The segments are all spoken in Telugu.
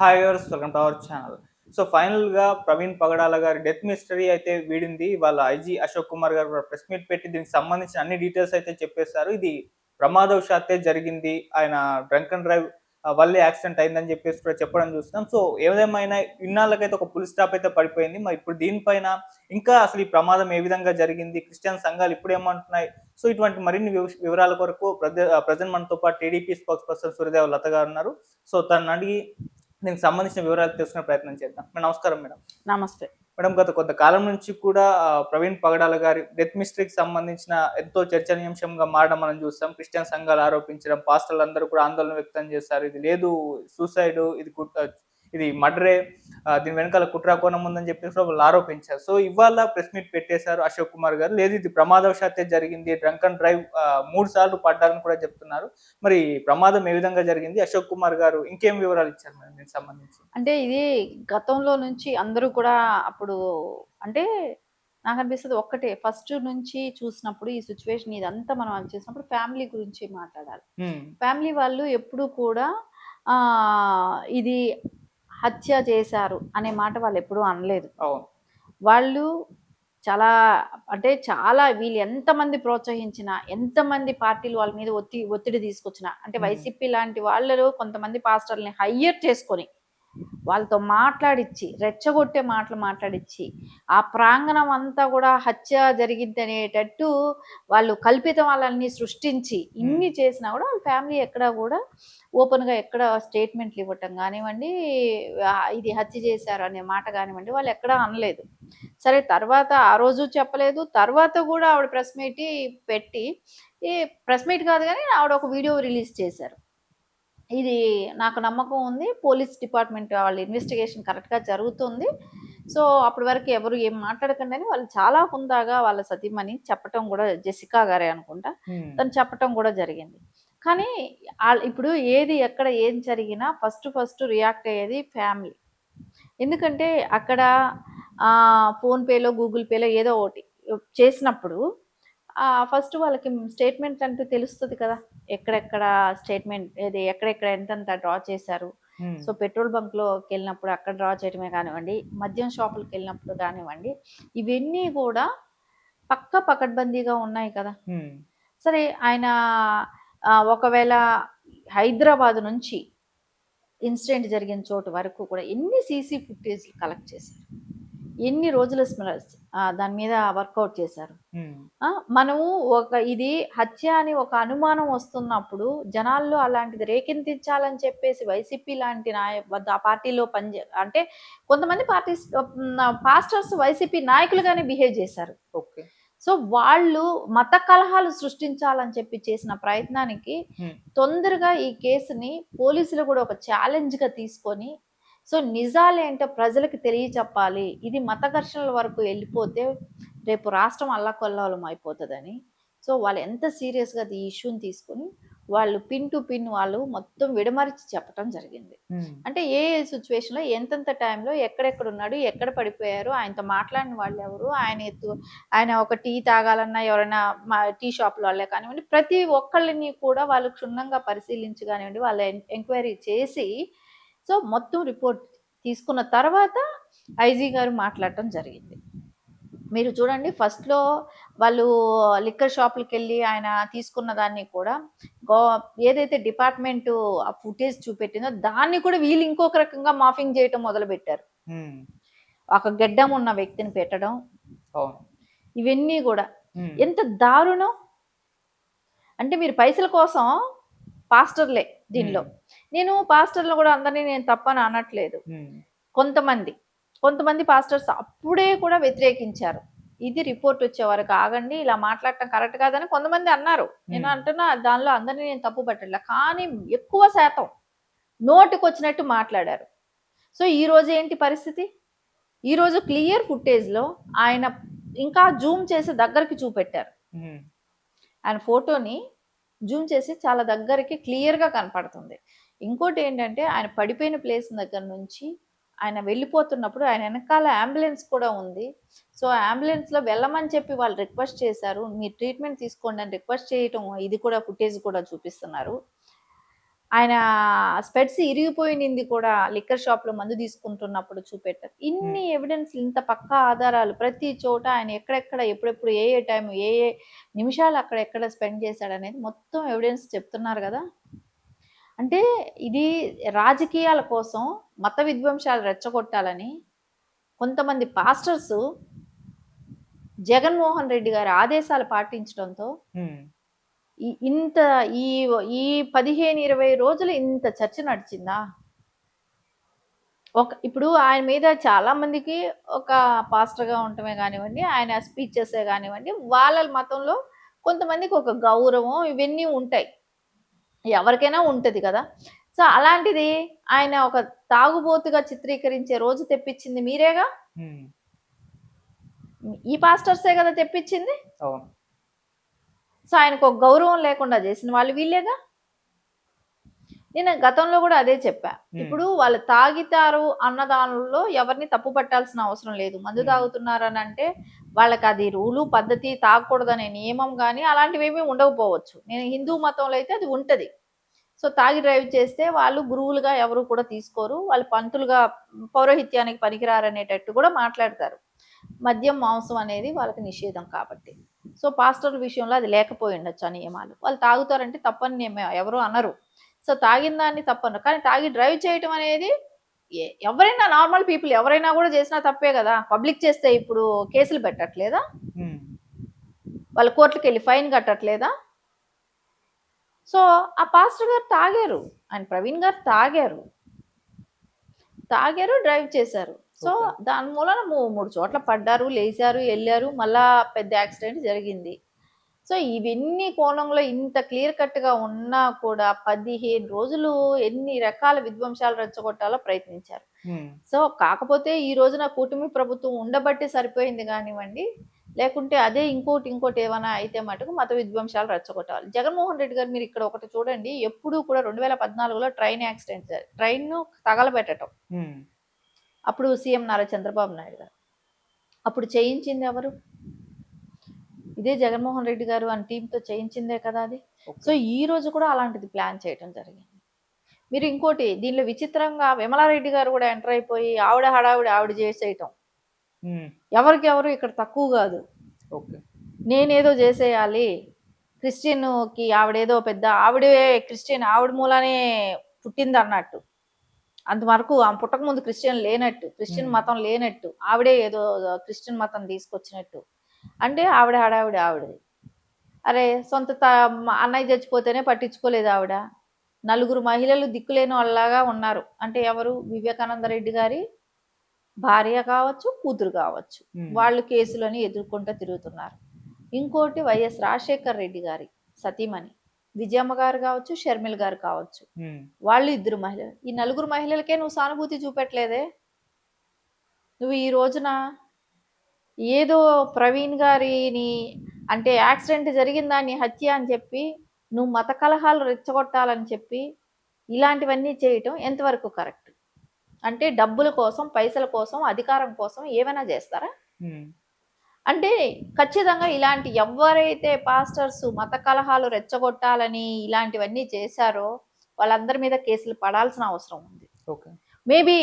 Hi viewers, welcome to our channel. So ఫైనల్‌గా ప్రవీణ్ పగడాల గారి డెత్ మిస్టరీ అయితే వీడింది. వాళ్ళ ఐజీ అశోక్ కుమార్ గారు కూడా ప్రెస్ మీట్ పెట్టి దీనికి సంబంధించిన అన్ని డీటెయిల్స్ అయితే చెప్పేసారు. ఇది ప్రమాదవశాత్తే జరిగింది. ఆయన డ్రంక్ అండ్ డ్రైవ్ వల్లే యాక్సిడెంట్ అయిందని చెప్పేసి కూడా చెప్పడం చూస్తున్నాం. సో ఏదేమైనా ఇన్నాళ్ళకైతే ఒక ఫుల్ స్టాప్ అయితే పడిపోయింది. మరి ఇప్పుడు దీనిపైన ఇంకా అసలు ఈ ప్రమాదం ఏ విధంగా జరిగింది? క్రిస్టియన్ సంఘాలు ఇప్పుడేమంటున్నాయి? సో ఇటువంటి మరిన్ని వివరాల కొరకు ప్రెజెంట్ మనతో పాటు టీడీపీ స్పోక్స్ పర్సన్ సూర్యదేవ లత గారు ఉన్నారు. సో తనని అడిగి దీనికి సంబంధించిన వివరాలు తెలుసుకునే ప్రయత్నం చేద్దాం. నమస్కారం మేడం. నమస్తే మేడం, గత కొంతకాలం నుంచి కూడా ప్రవీణ్ పగడాల గారి డెత్ మిస్టరీకి సంబంధించిన ఎంతో చర్చనీయాంశంగా మారడం మనం చూస్తాం. క్రిస్టియన్ సంఘాలు ఆరోపించడం, పాస్టర్లందరూ కూడా ఆందోళన వ్యక్తం చేశారు. ఇది లేదు, సూసైడ్, ఇది మర్డరే, దీని వెనకాల కుట్ర కోణం ఉందని చెప్పేసి కూడా వాళ్ళు ఆరోపించారు. సో ఇవాళ ప్రెస్ మీట్ పెట్టేశారు అశోక్ కుమార్ గారు. లేదు, ఇది ప్రమాదవశాత్తే జరిగింది, డ్రంక్ అండ్ డ్రైవ్ 3 సార్లు పడ్డారని కూడా చెప్తున్నారు. మరి ప్రమాదం ఏ విధంగా జరిగింది? అశోక్ కుమార్ గారు ఇంకేం వివరాలు ఇచ్చారు మేడం దీనికి సంబంధించి? అంటే ఇది గతంలో నుంచి అందరూ కూడా అప్పుడు అంటే నాకు అనిపిస్తుంది ఒక్కటే ఫస్ట్ నుంచి చూసినప్పుడు ఈ సిచ్యువేషన్ ఇదంతా మనం చేసినప్పుడు ఫ్యామిలీ గురించి మాట్లాడాలి. ఫ్యామిలీ వాళ్ళు ఎప్పుడు కూడా ఇది హత్య చేశారు అనే మాట వాళ్ళు ఎప్పుడూ అనలేదు. వాళ్ళు చాలా అంటే చాలా వీళ్ళు ఎంతమంది ప్రోత్సహించినా, ఎంతమంది పార్టీలు వాళ్ళ మీద ఒత్తిడి తీసుకొచ్చినా, అంటే వైసీపీ లాంటి వాళ్ళు కొంతమంది పాస్టర్లని హయ్యర్ చేసుకొని వాళ్ళతో మాట్లాడిచ్చి, రెచ్చగొట్టే మాటలు మాట్లాడిచ్చి, ఆ ప్రాంగణం అంతా కూడా హత్య జరిగిద్దనేటట్టు వాళ్ళు కల్పితం వాళ్ళని సృష్టించి ఇన్ని చేసినా కూడా వాళ్ళ ఫ్యామిలీ ఎక్కడా కూడా ఓపెన్గా ఎక్కడ స్టేట్మెంట్లు ఇవ్వటం కానివ్వండి, ఇది హత్య చేశారు అనే మాట కానివ్వండి, వాళ్ళు ఎక్కడా అనలేదు. సరే, తర్వాత ఆ రోజు చెప్పలేదు, తర్వాత కూడా ఆవిడ ప్రెస్ మీట్ పెట్టి, ఈ ప్రెస్ మీట్ కాదు కానీ ఆవిడ ఒక వీడియో రిలీజ్ చేశారు. ఇది నాకు నమ్మకం ఉంది, పోలీస్ డిపార్ట్మెంట్ వాళ్ళ ఇన్వెస్టిగేషన్ కరెక్ట్గా జరుగుతుంది, సో అప్పటి వరకు ఎవరు ఏం మాట్లాడకండి అని వాళ్ళు చాలా హుందాగా వాళ్ళ సతీమణి చెప్పటం కూడా, జెసికా గారే అనుకుంటా, తను చెప్పటం కూడా జరిగింది. కానీ ఇప్పుడు ఏది ఎక్కడ ఏం జరిగినా ఫస్ట్ రియాక్ట్ అయ్యేది ఫ్యామిలీ. ఎందుకంటే అక్కడ ఫోన్పేలో గూగుల్ పేలో ఏదో ఒకటి చేసినప్పుడు ఫస్ట్ వాళ్ళకి స్టేట్మెంట్ అంటూ తెలుస్తుంది కదా, ఎక్కడెక్కడ స్టేట్మెంట్ ఏది, ఎక్కడెక్కడ ఎంతంత డ్రా చేశారు. సో పెట్రోల్ బంక్లోకి వెళ్ళినప్పుడు అక్కడ డ్రా చేయడమే కానివ్వండి, మద్యం షాపులకు వెళ్ళినప్పుడు కానివ్వండి, ఇవన్నీ కూడా పకడ్బందీగా ఉన్నాయి కదా. సరే, ఆయన ఒకవేళ హైదరాబాద్ నుంచి ఇన్సిడెంట్ జరిగిన చోటు వరకు కూడా ఎన్ని సీసీ ఫుటేజ్లు కలెక్ట్ చేశారు, ఎన్ని రోజుల దాని మీద వర్కౌట్ చేశారు. మనము ఇది హత్య అని ఒక అనుమానం వస్తున్నప్పుడు జనాల్లో అలాంటిది రేకెత్తించాలని చెప్పేసి వైసీపీ లాంటి ఆ పార్టీలో అంటే కొంతమంది పాస్టర్స్ వైసీపీ నాయకులుగానే బిహేవ్ చేశారు. సో వాళ్ళు మత కలహాలు సృష్టించాలని చెప్పి చేసిన ప్రయత్నానికి తొందరగా ఈ కేసుని పోలీసులు కూడా ఒక ఛాలెంజ్గా తీసుకొని, సో నిజాలేంటో ప్రజలకు తెలియచెప్పాలి, ఇది మత ఘర్షణల వరకు వెళ్ళిపోతే రేపు రాష్ట్రం అల్లకొల్లోలం అయిపోతుందని, సో వాళ్ళు ఎంత సీరియస్గా ఈ ఇష్యూని తీసుకొని వాళ్ళు పిన్ టు పిన్ వాళ్ళు మొత్తం విడమరిచి చెప్పడం జరిగింది. అంటే ఏ సిచ్యువేషన్లో ఎంతెంత టైంలో ఎక్కడెక్కడ ఉన్నాడు, ఎక్కడ పడిపోయారు, ఆయనతో మాట్లాడిన వాళ్ళు ఎవరు, ఆయన ఒక టీ తాగాలన్నా ఎవరైనా టీ షాప్లో వాళ్ళే కానివ్వండి, ప్రతి ఒక్కళ్ళని కూడా వాళ్ళు క్షుణ్ణంగా పరిశీలించి కానివ్వండి, వాళ్ళ ఎంక్వైరీ చేసి, సో మొత్తం రిపోర్ట్ తీసుకున్న తర్వాత ఐజీ గారు మాట్లాడటం జరిగింది. మీరు చూడండి, ఫస్ట్లో వాళ్ళు లిక్కర్ షాపులకి వెళ్ళి ఆయన తీసుకున్న దాన్ని కూడా ఏదైతే డిపార్ట్మెంటు ఆ ఫుటేజ్ చూపెట్టిందో దాన్ని కూడా వీళ్ళు ఇంకొక రకంగా మాఫింగ్ చేయటం మొదలుపెట్టారు. ఒక గెడ్డం ఉన్న వ్యక్తిని పెట్టడం, ఇవన్నీ కూడా ఎంత దారుణం అంటే, మీరు పైసల కోసం పాస్టర్లే దీనిలో. నేను పాస్టర్లు కూడా అందరినీ నేను తప్పని అనట్లేదు. కొంతమంది పాస్టర్స్ అప్పుడే కూడా వ్యతిరేకించారు. ఇది రిపోర్ట్ వచ్చే వరకు ఆగండి, ఇలా మాట్లాడటం కరెక్ట్ కాదని కొంతమంది అన్నారు. నేను అంటున్నా, దానిలో అందరినీ నేను తప్పు పట్టట్లే, కానీ ఎక్కువ శాతం నోటికి వచ్చినట్టు మాట్లాడారు. సో ఈరోజు ఏంటి పరిస్థితి? ఈరోజు క్లియర్ ఫుటేజ్లో ఆయన ఇంకా జూమ్ చేసి దగ్గరికి చూపెట్టారు. ఆయన ఫోటోని జూమ్ చేసి చాలా దగ్గరికి క్లియర్గా కనపడుతుంది. ఇంకోటి ఏంటంటే, ఆయన పడిపోయిన ప్లేస్ దగ్గర నుంచి ఆయన వెళ్ళిపోతున్నప్పుడు ఆయన వెనకాల అంబులెన్స్ కూడా ఉంది. సో అంబులెన్స్లో వెళ్ళమని చెప్పి వాళ్ళు రిక్వెస్ట్ చేశారు, మీరు ట్రీట్మెంట్ తీసుకోండి అని రిక్వెస్ట్ చేయటం, ఇది కూడా ఫుటేజ్ కూడా చూపిస్తున్నారు. ఆయన స్పెట్స్ ఇరిగిపోయింది కూడా లిక్కర్ షాప్‌లో మందు తీసుకుంటున్నప్పుడు చూపెట్టారు. హ్మ్. ఇన్ని ఎవిడెన్స్‌లు ఇంత పక్కా ఆధారాలు ప్రతి చోట ఆయన ఎక్కడెక్కడ, ఎప్పుడెప్పుడు, ఏ ఏ టైం, ఏ ఏ నిమిషాలు అక్కడ ఎక్కడ స్పెండ్ చేశాడనేది మొత్తం ఎవిడెన్స్ చెప్తున్నారు గదా! అంటే ఇది రాజకీయాల కోసం మత విద్వేషాలు రెచ్చగొట్టాలని కొంతమంది పాస్టర్సు జగన్మోహన్ రెడ్డి గారి ఆదేశాలు పాటించడంతో హ్మ్. ఇంత ఈ ఈ 15, 20 రోజులు ఇంత చర్చ నడిచిందా? ఇప్పుడు ఆయన మీద చాలా మందికి ఒక పాస్టర్‌గా ఉండటమే గానివ్వండి, ఆయన స్పీచెసే గానివ్వండి, వాళ్ళ మతంలో కొంతమందికి ఒక గౌరవం ఇవన్నీ ఉంటాయి. ఎవరికైనా ఉంటది కదా! సో, అలాంటిది ఆయన ఒక తాగుబోతుగా చిత్రీకరించే రోజు తెప్పించింది మీరేగా? హ్మ్. ఈ పాస్టర్సే గదా తెప్పించింది. అవును. సో, ఆయనకొక గౌరవం లేకుండా జేసిన వాళ్ళు వీళ్ళేగా. నేను గతంలో గూడా అదే చెప్పా. హ్మ్. ఇప్పుడు వాళ్ళు తాగితారు అన్న దానిలో ఎవరిని తప్పు పట్టాల్సిన అవసరం లేదు. మందు హ్మ్. తాగుతున్నారనంటే వాళ్ళకది రూలు, పద్ధతి, తాగకూడదనే నియమం గాని అలాంటివేమీ ఉండకపోవచ్చు. నేను హిందూ మతంలో అయితే అది ఉంటది. సో, తాగి డ్రైవ్ చేస్తే వాళ్ళు గురువులుగా ఎవరు కూడా తీసుకోరు. వాళ్ళు పంతులుగా పౌరోహిత్యానికి పనికిరారనేటట్టు కూడా మాట్లాడతారు. మద్యం, మాంసం అనేది వాళ్ళకి నిషేధం కాబట్టి. సో, పాస్టర్ల విషయంలో అది లేకపోయుండొచ్చు ఆ నియమాలు. వాళ్ళు తాగుతారంటే తప్పని ఎవరు అనరు. సో, తాగిన దాన్ని తప్పనరు. కానీ తాగి డ్రైవ్ చేయటం అనేది ఎవరైనా నార్మల్ పీపుల్ ఎవరైనా గూడా చేసినా తప్పే గదా! పబ్లిక్ చేస్తే ఇప్పుడు కేసులు పెట్టట్లేదా? హ్మ్. వాళ్ళు కోర్ట్‌లకెళ్ళి ఫైన్ కట్టట్లేదా? సో, ఆ పాస్టర్ గారు తాగారు. ఆయన ప్రవీణ్ గారు తాగారు. తాగారు, డ్రైవ్ చేశారు. So, okay. దాని మూలాన 3 చోట్ల పడ్డారు, లేసారు, ఎళ్లారు. మళ్ళా పెద్ద యాక్సిడెంట్ జరిగింది. సో, ఇవన్నీ కోణంలో ఇంత క్లియర్ కట్‌గా ఉన్నా కూడా 15 రోజులు ఎన్ని రకాల విధ్వంసాలు రెచ్చగొట్టాలో ప్రయత్నించారు. హ్మ్. సో, కాకపోతే ఈ రోజున కూటమి ప్రభుత్వం ఉండబట్టే సరిపోయింది గానివ్వండి. లేకుంటే అదే ఇంకోటి ఏమైనా అయితే మటుకు మత విధ్వంసాలు రెచ్చగొట్టాలి. జగన్మోహన్ రెడ్డి గారు మీరిక్కడ ఒకటి చూడండి. ఎప్పుడూ కూడా 2014లో ట్రైన్ యాక్సిడెంట్ ట్రైన్‌ను తగలబెట్టటం. హ్మ్. అప్పుడు సీఎం నారా చంద్రబాబు నాయుడు గారు. అప్పుడు చేయించింది ఎవరు? ఇదే జగన్మోహన్ రెడ్డి గారు అని టీమ్‌తో చేయించిందే కదా అది. ఓకే. సో, ఈ రోజు కూడా అలాంటిది ప్లాన్ చేయటం జరిగింది. మీరు ఇంకోటి దీనిలో విచిత్రంగా విమలారెడ్డి గారు కూడా ఎంటర్ అయిపోయి ఆవిడ హడావిడి ఆవిడ చేసేయటం. హ్మ్. ఎవరికెవరు ఇక్కడ తక్కువ గాదు. ఓకే. నేనేదో జేసేయాలి. క్రిస్టియన్‌కి ఆవిడేదో పెద్ద ఆవిడే క్రిస్టియన్ ఆవిడ మూలానే పుట్టిందన్నట్టు. అంతవరకు ఆమె పుట్టకముందు క్రిస్టియన్ లేనట్టు. క్రిస్టియన్ హ్మ్. మతం లేనట్టు. ఆవిడే ఏదో క్రిస్టియన్ మతం తీసుకొచ్చినట్టు. అంటే ఆవిడ హడావిడి ఆవిడది. అరే! సొంత అన్నయ్య చచ్చిపోతేనే పట్టించుకోలేదావిడ. నలుగురు మహిళలు దిక్కులేనోళ్ళలాగా ఉన్నారు. అంటే ఎవరు? వివేకానంద రెడ్డి గారి భార్య కావచ్చు, కూతురు కావచ్చు. హ్మ్. వాళ్ళు కేసులని ఎదుర్కొంటూ తిరుగుతున్నారు. ఇంకోటి వైఎస్ రాజశేఖర్ రెడ్డి గారి సతీమణి. విజయమ్మ గారు కావచ్చు, షర్మిల గారు కావచ్చు. హ్మ్. వాళ్ళు ఇద్దరు మహిళలు. ఈ నలుగురు మహిళలకే నువ్వు సానుభూతి చూపెట్టలేదే. నువ్వు ఈ రోజున ఏదో ప్రవీణ్ గారిని అంటే యాక్సిడెంట్ జరిగిన దాన్ని హత్య అని చెప్పి, నువ్వు మత కలహాలు రెచ్చగొట్టాలని చెప్పి, ఇలాంటివన్నీ చేయటం ఎంతవరకు కరెక్ట్? అంటే డబ్బుల కోసం, పైసల కోసం, అధికారం కోసం ఏమైనా జేస్తారా? హ్మ్. అంటే ఖచ్చితంగా ఇలాంటి ఎవ్వరైతే పాస్టర్స్ మత కలహాలు రెచ్చగొట్టాలని ఇలాంటివన్నీ చేశారో, వాళ్ళందరి మీద కేసులు పడాల్సిన అవసరం ఉంది. ఓకే. మేబీ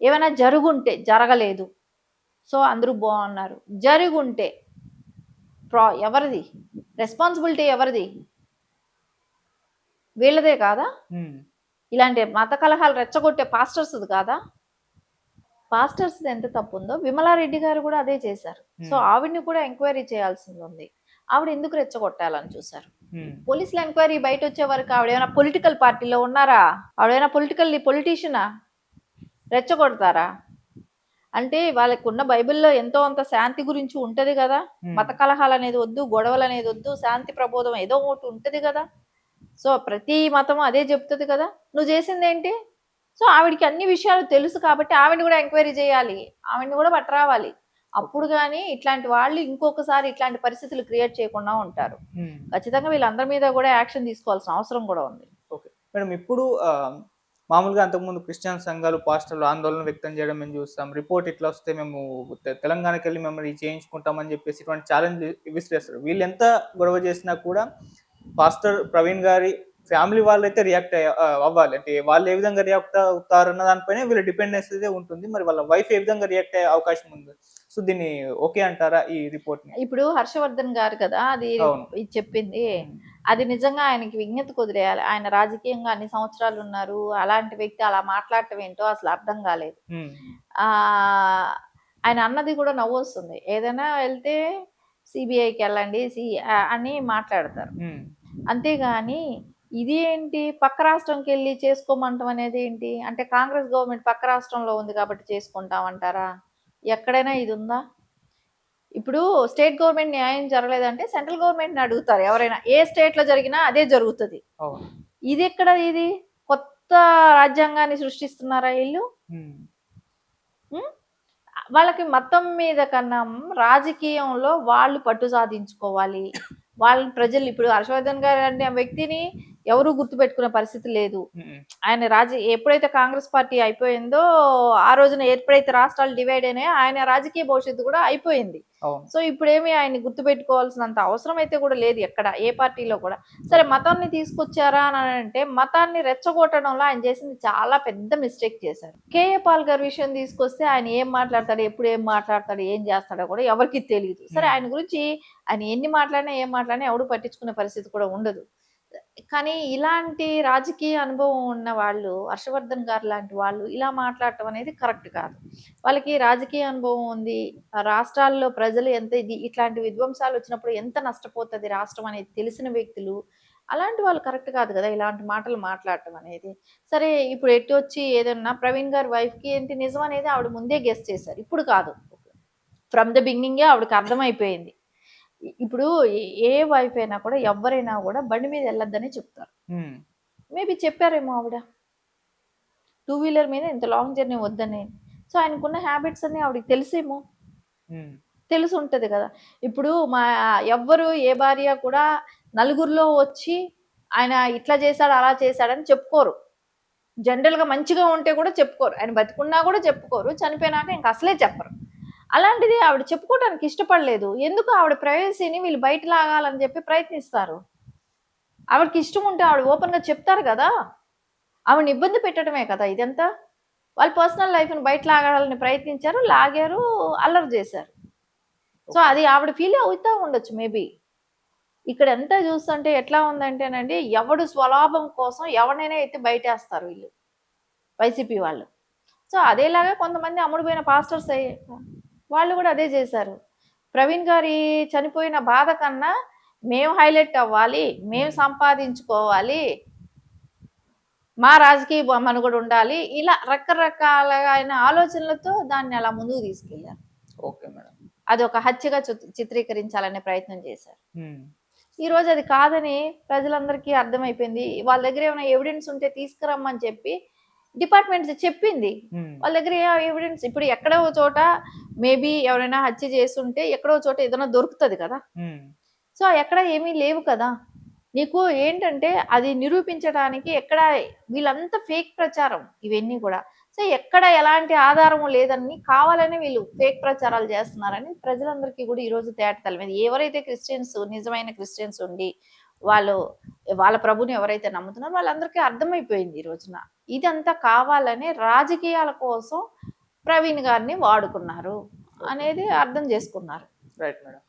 ఏమైనా జరుగుంటే, జరగలేదు. సో, అందరూ బావున్నారు. జరిగుంటే ఎవరిది? రెస్పాన్సిబిలిటీ ఎవరిది? వీళ్ళదే కాదా? హ్మ్. ఇలాంటి మత కలహాలు రెచ్చగొట్టే పాస్టర్స్‌ది కాదా? పాస్టర్స్‌ది ఎంత తప్పుందో విమలారెడ్డి గారు కూడా అదే చేశారు. సో, హ్మ్. ఆవిడని కూడా ఎంక్వైరీ చేయాల్సిందుంది. ఆవిడ ఎందుకు రెచ్చగొట్టాలని చూసారు? హ్మ్. పోలీసుల ఎంక్వైరీ బయటొచ్చే వరకు ఆవిడేమైనా పొలిటికల్ పార్టీలో ఉన్నారా? ఆవిడేమైనా పొలిటీషియనా? రెచ్చగొడతారా? అంటే వాళ్ళకున్న బైబిల్‌లో ఎంతో అంత శాంతి గురించి ఉంటది గదా! హ్మ్. మత కలహాలనేది వద్దు, గొడవలనేదొద్దు, శాంతి ప్రబోధం ఏదో ఒకటి ఉంటది గదా! సో, ప్రతి మతం అదే చెప్తది కదా! నువ్వు చేసిందేంటి? సో, ఆవిడకి అన్ని విషయాలు తెలుసు కాబట్టి ఆవిడని కూడా ఎంక్వైరీ చేయాలి. ఆవిడని కూడా పట్టరావాలి. ఓకే. అప్పుడు గాని ఇట్లాంటి వాళ్ళు ఇంకొకసారి ఇట్లాంటి పరిస్థితులు క్రియేట్ చేయకుండా ఉంటారు. హ్మ్. ఖచ్చితంగా వీళ్ళందరి మీద కూడా యాక్షన్ తీసుకోవాల్సిన అవసరం కూడా ఉంది. ఓకే. మేడం ఇప్పుడు మామూలుగా అంతకుముందు క్రిస్టియన్ సంఘాలు, పాస్టర్లు ఆందోళన వ్యక్తం చేయడం మేము చూస్తాం. రిపోర్ట్ ఇట్లా వస్తే మేము తెలంగాణకెళ్ళి మిమ్మల్ని చేయించుకుంటామని చెప్పేసి ఇటువంటి ఛాలెంజ్ విసిరేస్తారు. వీళ్ళెంత గొడవ చేసినా కూడా పాస్టర్ ప్రవీణ్ గారి ఫ్యామిలీ వాళ్ళైతే రియాక్ట్ అవ్వాలి. అంటే వాళ్ళు ఏ విధంగా రియాక్ట్ అవుతారన్న దానిపైనే వీళ్ళ డిపెండెన్స్ అయితే ఉంటుంది. మరి వాళ్ళ వైఫ్ ఏ విధంగా రియాక్ట్ అయ్యే అవకాశం ఉంది? సో, దీన్ని ఓకే అంటారా ఈ రిపోర్ట్‌ని? ఇప్పుడు హర్షవర్ధన్ గారు కదా! అవును. ఇది చెప్పింది. హ్మ్. అది నిజంగా ఆయనకి విజ్ఞత కుదిరేయాలి. ఆయన రాజకీయంగా అన్ని సంవత్సరాలున్నారు. అలాంటి వ్యక్తి అలా మాట్లాడటం ఏంటో అసలు అర్థం కాలేదు. హ్మ్. ఆహ్, ఆయన అన్నది కూడా నవ్వొస్తుంది. ఏదైనా వెళ్తే సీబీఐకెళ్ళండి అని మాట్లాడతారు. హ్మ్. అంతేగాని ఇది ఏంటి పక్క రాష్ట్రంకెళ్ళి చేసుకోమంటం అనేదేంటి? అంటే కాంగ్రెస్ గవర్నమెంట్ పక్క రాష్ట్రంలో ఉంది కాబట్టి చేసుకుంటామంటారా? ఎక్కడైనా ఇదుందా? ఇప్పుడు స్టేట్ గవర్నమెంట్ న్యాయం జరగలేదంటే సెంట్రల్ గవర్నమెంట్‌ని అడుగుతారు ఎవరైనా. ఏ స్టేట్‌లో జరిగినా అదే జరుగుతది. అవును. ఇదెక్కడ ఇది? కొత్త రాజ్యాంగాన్ని సృష్టిస్తున్నారా ఈళ్ళు? హ్మ్. హ్మ్. వాళ్ళకి మతం మీద కన్నా రాజకీయంలో వాళ్ళు పట్టు సాధించుకోవాలి. వాళ్ళని ప్రజలు ఇప్పుడు హర్షవర్ధన్ గారు అనే వ్యక్తిని ఎవరు గుర్తుపెట్టుకునే పరిస్థితి లేదు. హ్మ్. ఆయన ఎప్పుడైతే కాంగ్రెస్ పార్టీ అయిపోయిందో, ఆ రోజున ఎప్పుడైతే రాష్ట్రాలు డివైడ్ అయినాయో, ఆయన రాజకీయ భవిష్యత్తు కూడా అయిపోయింది. అవును. సో, ఇప్పుడేమి ఆయన్ని గుర్తుపెట్టుకోవాల్సినంత అవసరం అయితే కూడా లేదు ఎక్కడ, ఏ పార్టీలో కూడా. సరే మతాన్ని తీసుకొచ్చారా అనంటే, మతాన్ని రెచ్చగొట్టడంలో ఆయన చేసింది చాలా పెద్ద మిస్టేక్ చేశారు. కేఏ పాల్ గారి విషయం తీసుకొస్తే ఆయన ఏం మాట్లాడతాడు, ఎప్పుడు ఏం మాట్లాడతాడు, ఏం చేస్తాడో కూడా ఎవరికీ తెలీదు. సరే ఆయన గురించి ఆయన ఎన్ని మాట్లాడినా, ఏం మాట్లాడినా ఎవడు పట్టించుకునే పరిస్థితి కూడా ఉండదు. కానీ ఇలాంటి రాజకీయ అనుభవం ఉన్న వాళ్ళు, హర్షవర్ధన్ గారు లాంటి వాళ్ళు ఇలా మాట్లాడటం అనేది కరెక్ట్ కాదు. వాళ్ళకి రాజకీయ అనుభవం ఉంది. ఆ రాష్ట్రాల్లో ప్రజలు ఎంత ఇట్లాంటి విధ్వంసాలు వచ్చినప్పుడు ఎంత నష్టపోతది రాష్ట్రం అనేది తెలిసిన వ్యక్తులు. అలాంటి వాళ్ళు కరెక్ట్ కాదు కదా! ఇలాంటి మాటలు మాట్లాడటం అనేది. సరే ఇప్పుడు ఎటొచ్చి ఏదన్నా ప్రవీణ్ గారి వైఫ్‌కి ఏంటి నిజం అనేది ఆవిడ ముందే గెస్ చేశారు. ఇప్పుడు కాదు. ఫ్రమ్ ద బిగినింగే ఆవిడకి అర్థమైపోయింది. ఇప్పుడు ఏ వైఫ్ అయినా కూడా ఎవ్వరైనా కూడా బండి మీద వెళ్ళొద్దనే చెప్తారు. హ్మ్. మేబీ చెప్పారేమో ఆవిడ. టూ వీలర్ మీద ఇంత లాంగ్ జర్నీ వద్దని. సో, ఆయనకున్న హ్యాబిట్స్ అన్నీ ఆవిడకి తెలిసేమో. హ్మ్. తెలిసుంటది గదా! ఇప్పుడు ఎవ్వరు ఏ భార్య కూడా నలుగురిలో వచ్చి ఆయన ఇట్లా చేశాడు, అలా చేశాడని చెప్పుకోరు. జనరల్‌గా మంచిగా ఉంటే కూడా చెప్పుకోరు. ఆయన బతికున్నా కూడా చెప్పుకోరు. చనిపోయినాక ఇంక అసలే చెప్పరు. అలాంటిది ఆవిడ చెప్పుకోవటానికి ఇష్టపడలేదు. ఎందుకు ఆవిడ ప్రైవసీని వీళ్ళు బయట లాగాలని చెప్పి ప్రయత్నిస్తారు. ఆవిడకి ఇష్టం ఉంటే ఆవిడ ఓపెన్‌గా చెప్తారు గదా! ఆవిడని ఇబ్బంది పెట్టడమే కదా ఇదంతా. వాళ్ళ పర్సనల్ లైఫ్‌ని బయట లాగాలని ప్రయత్నించారు. లాగారు, అల్లరి చేశారు. So, okay. అది ఆవిడ ఫీల్ అవుతా ఉండొచ్చు మేబీ. ఇక్కడంతా చూస్తుంటే ఎట్లా ఉందంటేనండి, ఎవడు స్వలాభం కోసం ఎవరినైనా ఎత్తి బయటేస్తారు వీళ్ళు. వైసీపీ వాళ్ళు. సో, అదేలాగా కొంతమంది అమ్ముడుపోయిన పాస్టర్స్ వాళ్ళు గూడా అదే జేశారు. ప్రవీణ్ గారి చనిపోయిన బాధ కన్నా మేము హైలైట్ అవ్వాలి, మేము హ్మ్. సంపాదించుకోవాలి, మా రాజకీయ మనుగడ ఉండాలి. ఇలా రకరకాలైన ఆలోచనలతో దాన్ని అలా ముందుకు తీసుకెళ్లారు. Okay madam. అదొక హత్యగా చిత్రీకరించాలనే ప్రయత్నం చేశారు. హ్మ్. ఈరోజు అది కాదని ప్రజలందరికీ అర్థమైపోయింది. వాళ్ళ దగ్గర ఏమైనా ఎవిడెన్స్ ఉంటే తీసుకురమ్మని చెప్పి డిపార్ట్‌మెంట్ చెప్పింది. హ్మ్. వాళ్ళ దగ్గర ఏ ఎవిడెన్స్ ఇప్పుడు ఎక్కడో ఓ చోట మేబీ ఎవరైనా హత్య చేసుంటే ఎక్కడో చోట ఏదైనా దొరుకుతది కదా! హ్మ్. సో, ఎక్కడ ఏమీ లేవు కదా! నీకు ఏంటంటే అది నిరూపించడానికి ఎక్కడ వీళ్ళంతా ఫేక్ ప్రచారం ఇవన్నీ గూడా. సో, ఎక్కడ ఎలాంటి ఆధారము లేదని కావాలని వీళ్ళు ఫేక్ ప్రచారాలు చేస్తున్నారని ప్రజలందరికీ గూడా ఈరోజు తేటతెల్లమైంది. ఎవరైతే నిజమైన క్రిస్టియన్స్ ఉండి వాళ్ళు వాళ్ళ ప్రభుని ఎవరైతే నమ్ముతున్నారో వాళ్ళందరికీ అర్థమైపోయింది ఈ రోజున. ఇదంతా కావాలనే రాజకీయాల కోసం ప్రవీణ్ గారిని వాడుకున్నారు ఓకే. అనేది అర్థం చేసుకున్నారు. Right madam.